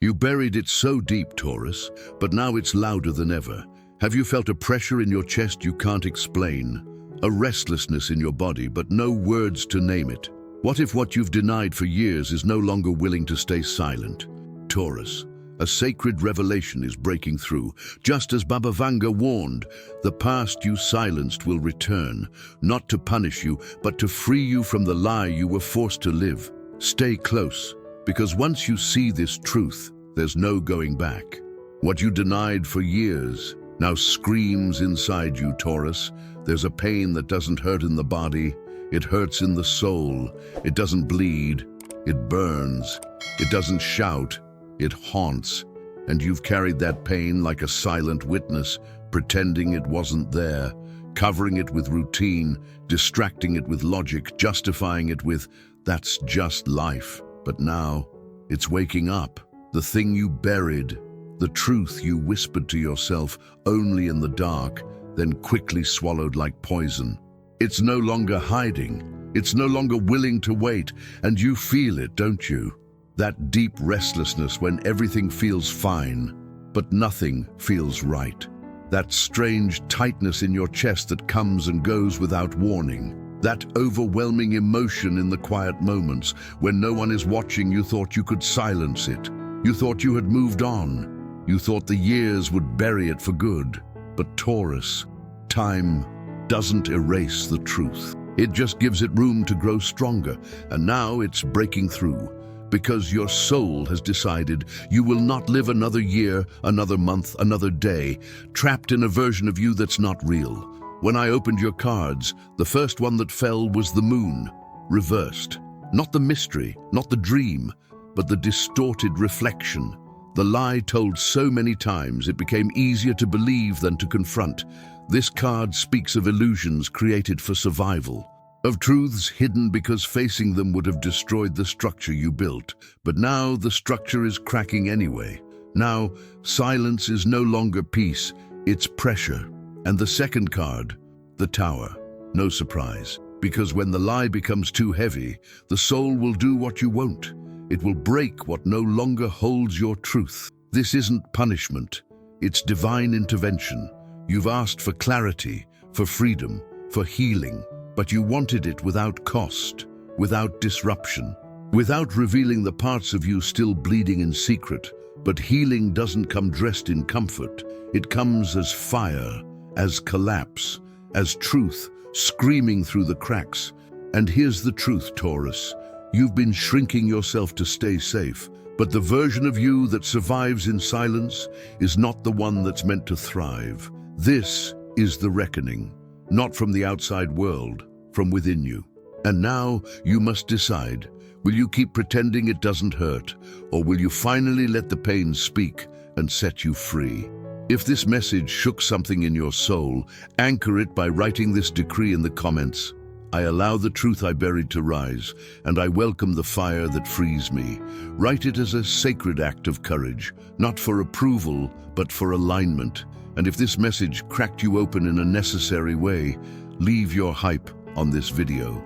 You buried it so deep, Taurus, but now it's louder than ever. Have you felt a pressure in your chest you can't explain? A restlessness in your body, but no words to name it? What if what you've denied for years is no longer willing to stay silent? Taurus, a sacred revelation is breaking through. Just as Baba Vanga warned, the past you silenced will return, not to punish you, but to free you from the lie you were forced to live. Stay close, because once you see this truth, there's no going back. What you denied for years now screams inside you, Taurus. There's a pain that doesn't hurt in the body. It hurts in the soul. It doesn't bleed. It burns. It doesn't shout. It haunts. And you've carried that pain like a silent witness, pretending it wasn't there, covering it with routine, distracting it with logic, justifying it with, "That's just life." But now, it's waking up. The thing you buried, the truth you whispered to yourself only in the dark, then quickly swallowed like poison. It's no longer hiding. It's no longer willing to wait, and you feel it, don't you? That deep restlessness when everything feels fine, but nothing feels right. That strange tightness in your chest that comes and goes without warning. That overwhelming emotion in the quiet moments when no one is watching. You thought you could silence it. You thought you had moved on. You thought the years would bury it for good. But Taurus, time doesn't erase the truth. It just gives it room to grow stronger, and now it's breaking through. Because your soul has decided you will not live another year, another month, another day, trapped in a version of you that's not real. When I opened your cards, the first one that fell was the moon, reversed. Not the mystery, not the dream, but the distorted reflection. The lie told so many times it became easier to believe than to confront. This card speaks of illusions created for survival, of truths hidden because facing them would have destroyed the structure you built. But now the structure is cracking anyway. Now, silence is no longer peace, it's pressure. And the second card, the Tower. No surprise, because when the lie becomes too heavy, the soul will do what you won't. It will break what no longer holds your truth. This isn't punishment, it's divine intervention. You've asked for clarity, for freedom, for healing, but you wanted it without cost, without disruption, without revealing the parts of you still bleeding in secret. But healing doesn't come dressed in comfort. It comes as fire, as collapse, as truth screaming through the cracks. And here's the truth, Taurus. You've been shrinking yourself to stay safe, but the version of you that survives in silence is not the one that's meant to thrive. This is the reckoning, not from the outside world, from within you. And now you must decide, will you keep pretending it doesn't hurt, or will you finally let the pain speak and set you free? If this message shook something in your soul, anchor it by writing this decree in the comments. I allow the truth I buried to rise, and I welcome the fire that frees me. Write it as a sacred act of courage, not for approval, but for alignment. And if this message cracked you open in a necessary way, leave your hype on this video.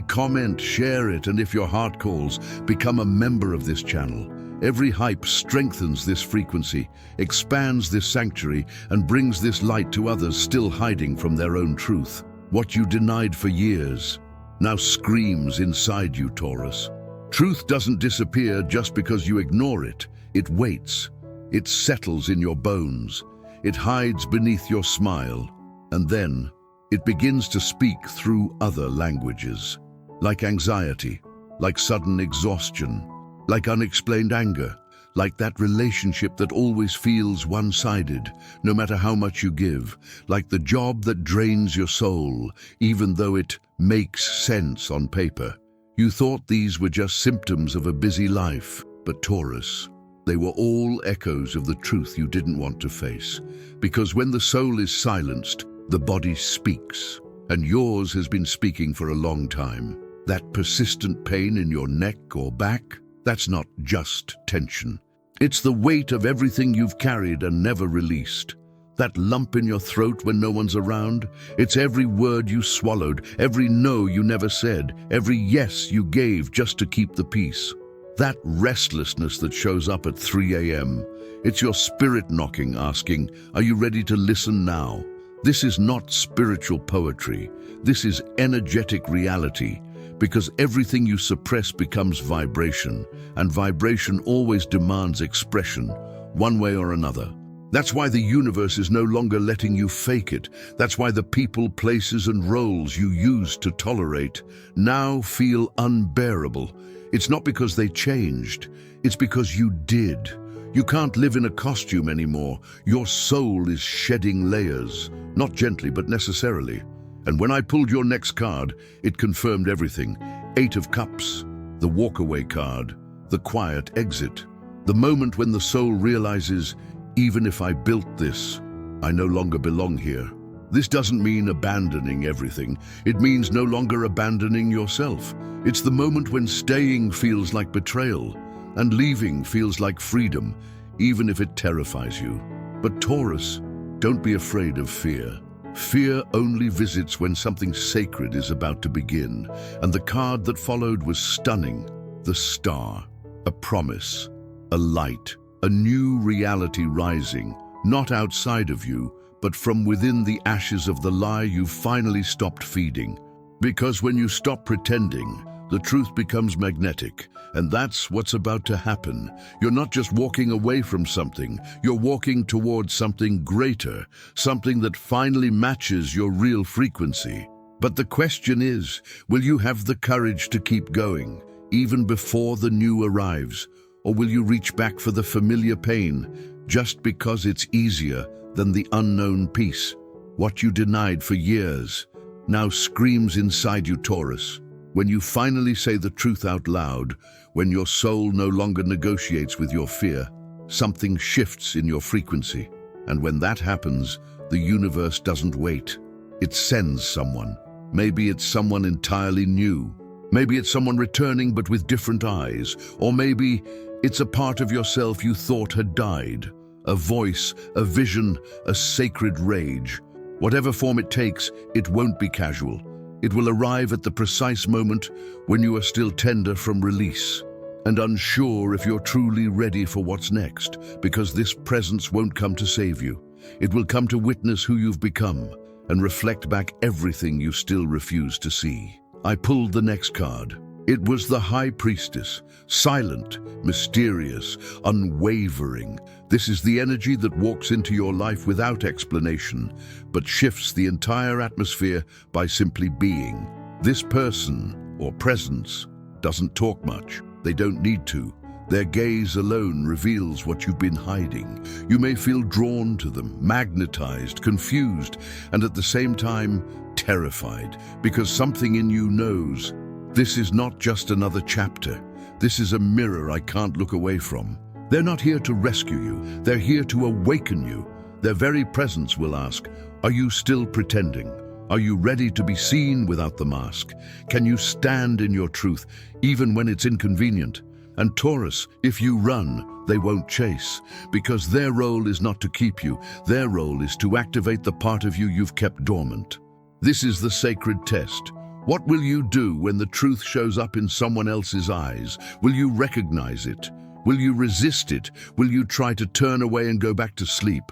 Comment, share it, and if your heart calls, become a member of this channel. Every hype strengthens this frequency, expands this sanctuary, and brings this light to others still hiding from their own truth. What you denied for years now screams inside you, Taurus. Truth doesn't disappear just because you ignore it. It waits. It settles in your bones. It hides beneath your smile. And then it begins to speak through other languages, like anxiety, like sudden exhaustion, like unexplained anger, like that relationship that always feels one-sided, no matter how much you give, like the job that drains your soul, even though it makes sense on paper. You thought these were just symptoms of a busy life, but Taurus, they were all echoes of the truth you didn't want to face. Because when the soul is silenced, the body speaks, and yours has been speaking for a long time. That persistent pain in your neck or back, that's not just tension. It's the weight of everything you've carried and never released. That lump in your throat when no one's around, it's every word you swallowed, every no you never said, every yes you gave just to keep the peace. That restlessness that shows up at 3 a.m. It's your spirit knocking, asking, are you ready to listen now? This is not spiritual poetry. This is energetic reality, because everything you suppress becomes vibration, and vibration always demands expression, one way or another. That's why the universe is no longer letting you fake it. That's why the people, places, and roles you used to tolerate now feel unbearable. It's not because they changed, it's because you did. You can't live in a costume anymore. Your soul is shedding layers, not gently but necessarily. And when I pulled your next card, it confirmed everything. 8 of Cups, the walkaway card, the quiet exit. The moment when the soul realizes, even if I built this, I no longer belong here. This doesn't mean abandoning everything. It means no longer abandoning yourself. It's the moment when staying feels like betrayal and leaving feels like freedom, even if it terrifies you. But Taurus, don't be afraid of fear. Fear only visits when something sacred is about to begin, and the card that followed was stunning. The star, a promise, a light, a new reality rising, not outside of you, but from within the ashes of the lie you finally stopped feeding. Because when you stop pretending, the truth becomes magnetic, and that's what's about to happen. You're not just walking away from something, you're walking towards something greater, something that finally matches your real frequency. But the question is, will you have the courage to keep going, even before the new arrives? Or will you reach back for the familiar pain, just because it's easier than the unknown peace? What you denied for years now screams inside you, Taurus. When you finally say the truth out loud, when your soul no longer negotiates with your fear, something shifts in your frequency. And when that happens, the universe doesn't wait. It sends someone. Maybe it's someone entirely new. Maybe it's someone returning but with different eyes. Or maybe it's a part of yourself you thought had died. A voice, a vision, a sacred rage. Whatever form it takes, it won't be casual. It will arrive at the precise moment when you are still tender from release and unsure if you're truly ready for what's next, because this presence won't come to save you. It will come to witness who you've become and reflect back everything you still refuse to see. I pulled the next card. It was the High Priestess, silent, mysterious, unwavering. This is the energy that walks into your life without explanation, but shifts the entire atmosphere by simply being. This person, or presence, doesn't talk much. They don't need to. Their gaze alone reveals what you've been hiding. You may feel drawn to them, magnetized, confused, and at the same time, terrified, because something in you knows this is not just another chapter. This is a mirror I can't look away from. They're not here to rescue you. They're here to awaken you. Their very presence will ask, are you still pretending? Are you ready to be seen without the mask? Can you stand in your truth, even when it's inconvenient? And Taurus, if you run, they won't chase, because their role is not to keep you. Their role is to activate the part of you you've kept dormant. This is the sacred test. What will you do when the truth shows up in someone else's eyes? Will you recognize it? Will you resist it? Will you try to turn away and go back to sleep?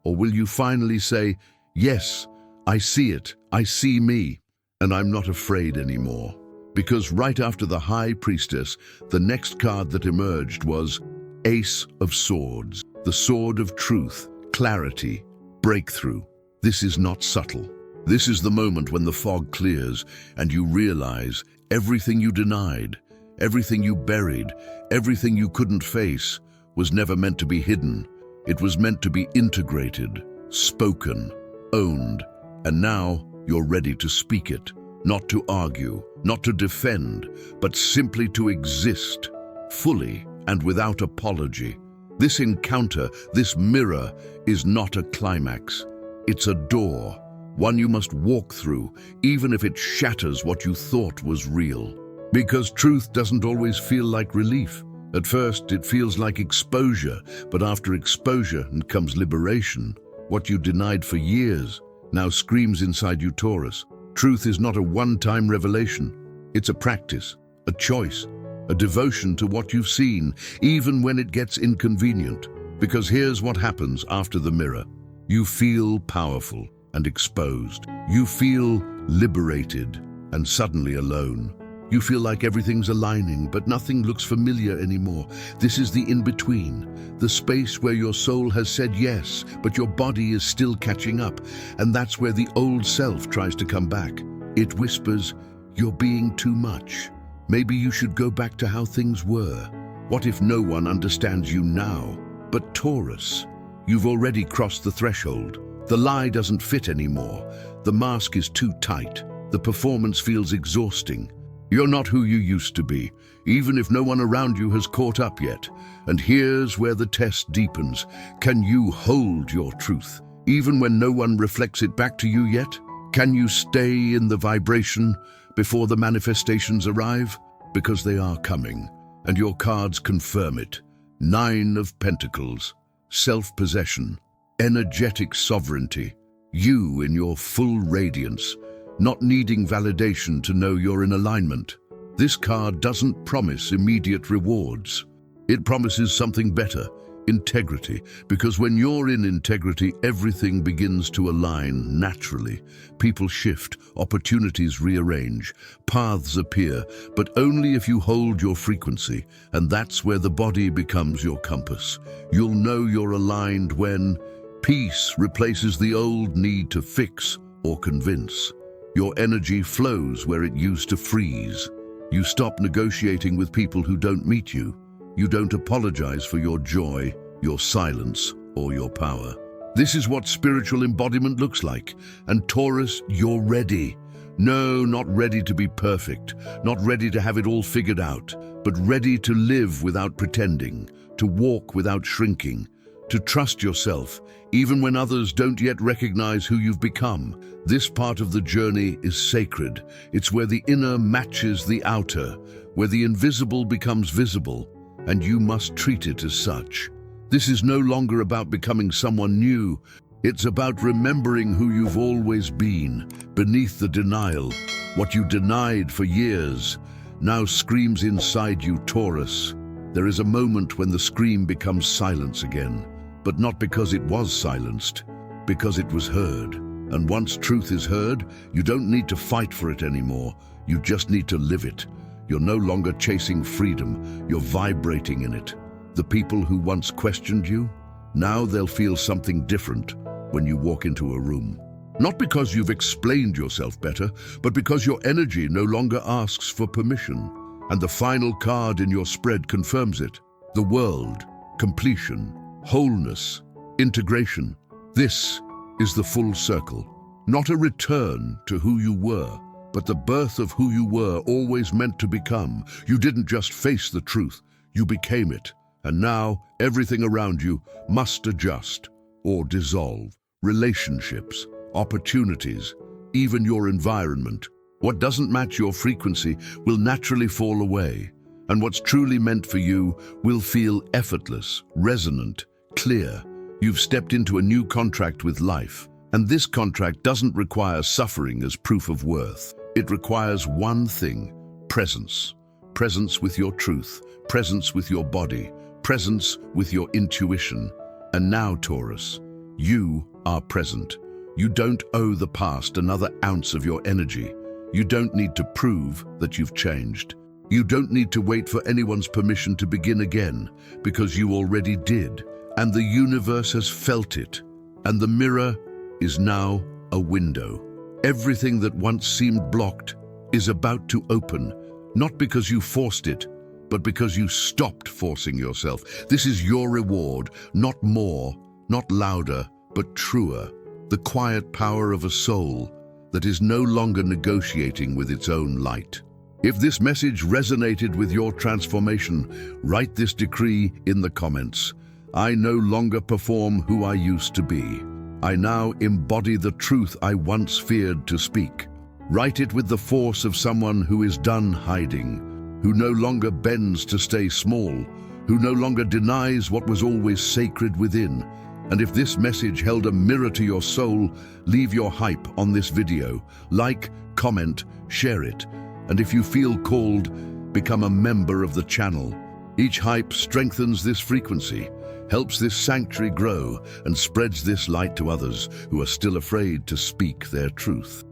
Or will you finally say, yes, I see it, I see me, and I'm not afraid anymore? Because right after the High Priestess, the next card that emerged was Ace of Swords, the sword of truth, clarity, breakthrough. This is not subtle. This is the moment when the fog clears and you realize everything you denied, everything you buried, everything you couldn't face was never meant to be hidden. It was meant to be integrated, spoken, owned, and now you're ready to speak it, not to argue, not to defend, but simply to exist, fully and without apology. This encounter, this mirror, is not a climax. It's a door. One you must walk through, even if it shatters what you thought was real. Because truth doesn't always feel like relief. At first, it feels like exposure, but after exposure comes liberation. What you denied for years now screams inside you, Taurus. Truth is not a one-time revelation. It's a practice, a choice a devotion to what you've seen, even when it gets inconvenient. Because here's what happens after the mirror. You feel powerful and exposed. You feel liberated and suddenly alone. You feel like everything's aligning, but nothing looks familiar anymore. This is the in-between, the space where your soul has said yes, but your body is still catching up. And that's where the old self tries to come back. It whispers, "You're being too much. Maybe you should go back to how things were." What if no one understands you now? But Taurus, you've already crossed the threshold. The lie doesn't fit anymore. The mask is too tight. The performance feels exhausting. You're not who you used to be, even if no one around you has caught up yet. And here's where the test deepens. Can you hold your truth, even when no one reflects it back to you yet? Can you stay in the vibration before the manifestations arrive? Because they are coming, and your cards confirm it. 9 of Pentacles, self-possession, energetic sovereignty, you in your full radiance, not needing validation to know you're in alignment. This card doesn't promise immediate rewards. It promises something better, integrity, because when you're in integrity, everything begins to align naturally. People shift, opportunities rearrange, paths appear, but only if you hold your frequency, and that's where the body becomes your compass. You'll know you're aligned when peace replaces the old need to fix or convince. Your energy flows where it used to freeze. You stop negotiating with people who don't meet you. You don't apologize for your joy, your silence, or your power. This is what spiritual embodiment looks like. And Taurus, you're ready. No, not ready to be perfect, not ready to have it all figured out, but ready to live without pretending, to walk without shrinking, to trust yourself, even when others don't yet recognize who you've become. This part of the journey is sacred. It's where the inner matches the outer, where the invisible becomes visible, and you must treat it as such. This is no longer about becoming someone new. It's about remembering who you've always been, beneath the denial. What you denied for years now screams inside you, Taurus. There is a moment when the scream becomes silence again, but not because it was silenced, because it was heard. And once truth is heard, you don't need to fight for it anymore. You just need to live it. You're no longer chasing freedom, you're vibrating in it. The people who once questioned you, now they'll feel something different when you walk into a room. Not because you've explained yourself better, but because your energy no longer asks for permission. And the final card in your spread confirms it. The world, completion, wholeness, integration. This is the full circle. Not a return to who you were, but the birth of who you were always meant to become. You didn't just face the truth, you became it. And now everything around you must adjust or dissolve. Relationships, opportunities, even your environment. What doesn't match your frequency will naturally fall away. And what's truly meant for you will feel effortless, resonant, clear. You've stepped into a new contract with life. And this contract doesn't require suffering as proof of worth. It requires one thing: presence. Presence with your truth, presence with your body, presence with your intuition. And now, Taurus, you are present. You don't owe the past another ounce of your energy. You don't need to prove that you've changed. You don't need to wait for anyone's permission to begin again, because you already did. And the universe has felt it. And the mirror is now a window. Everything that once seemed blocked is about to open, not because you forced it, but because you stopped forcing yourself. This is your reward, not more, not louder, but truer. The quiet power of a soul that is no longer negotiating with its own light. If this message resonated with your transformation, write this decree in the comments. I no longer perform who I used to be. I now embody the truth I once feared to speak. Write it with the force of someone who is done hiding, who no longer bends to stay small, who no longer denies what was always sacred within. And if this message held a mirror to your soul, leave your hype on this video. Like, comment, share it. And if you feel called, become a member of the channel. Each hype strengthens this frequency, helps this sanctuary grow, and spreads this light to others who are still afraid to speak their truth.